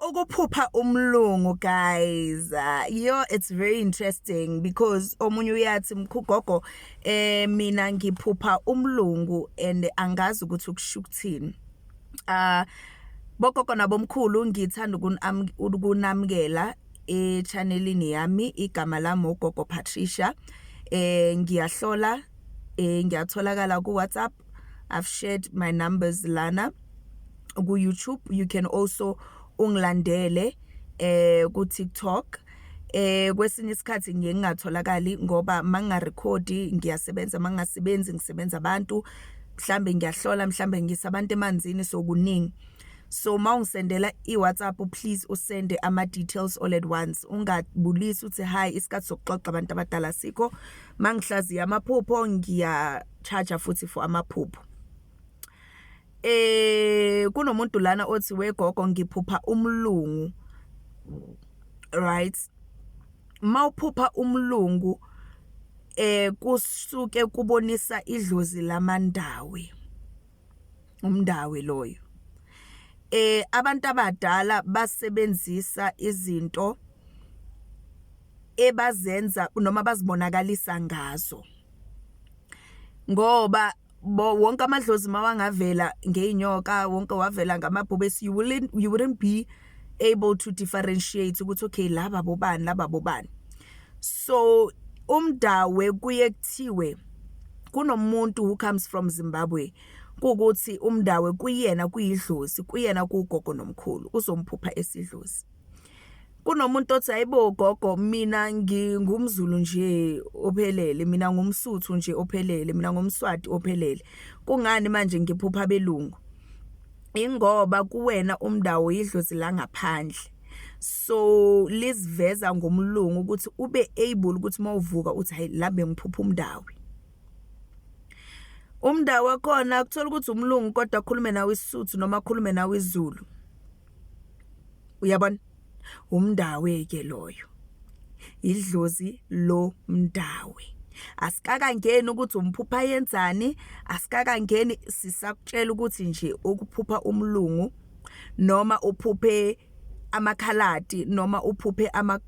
Ukuphupha umlungu, guys. It's very interesting because omunye uyathi mkhugogo mina ngiphupha umlungu and angazi ukuthi ukusho ukuthini. Bogogo nabomkhulu ngithanda ukunamkela e-channelini yami, igama lami ugogo Patricia. Ngiyahlola ngiyatholakala ku WhatsApp. I've shared my numbers lana ku YouTube. You can also ungilandele ku TikTok. Kwesinye isikhathi ngingatholakali ngoba mangarecordi ngiyasebenza, mangasebenzi ngisebenza abantu, mhlambe ngiyahlola, mhlambe ngisabantu emanzini sokuningi. So mawungisendela iWhatsApp, please usende ama details all at once. Ungabulisi uthi hi isikhathi sokuxoxa abantu abadala sikho. Mangihlaziya amaphupho ngiya charge futhi for amaphupho. Kunomuntu lana othi wegogo ngiphupha umlungu, right? Mawuphupha umlungu kusuke kubonisa idlozi lamandawe, umndawe loyo. Abantu abadala basebenzisa izinto ebazenza noma bazibonakalisa ngazo, ngoba wonke amadlozi mawangavela ngeinyoka, wonke wavela ngamabhubesi, you wouldn't be able to differentiate ukuthi okay laba bobani laba bobani. So umdawe kuye kuthiwe kunomuntu who comes from Zimbabwe kukuthi umdawe kuyena kuyidlozi, kuyena kugogo nomkhulu uzomphupha esidlozi. Kunomuntu othi hayibo gogo mina ngingumZulu nje ophelele, mina ngumSuthu nje ophelele, mina ngumSwati ophelele, kungani manje ngiphupha belungu? Ingoba kuwena umdawo idlozi la ngaphandle. So lisiveza ngomlungu ukuthi ube able ukuthi mawuvuka uthi hayi labe ngiphupha umdawe. Umdawe khona kuthola ukuthi umlungu kodwa akhulume nawe iSuthu noma akhulume nawe iZulu. Uyabona? Umdawe ke loyo. Idlozi lo mdawe. Asikaka ngeni ukuthi umphupha yenzani, asikaka ngeni sisakutshela ukuthi nje ukuphupha umlungu noma uphuphe amakhaladi noma uphuphe ama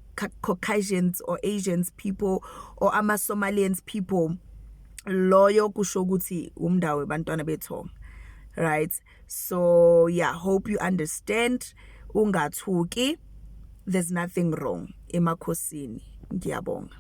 Caucasians or Asians people or ama Somalians people. Loyo kusho ukuthi umdawe bantwana bethonga, right? So yeah, hope you understand. Ungathuki, there's nothing wrong emakhosini. Ngiyabonga.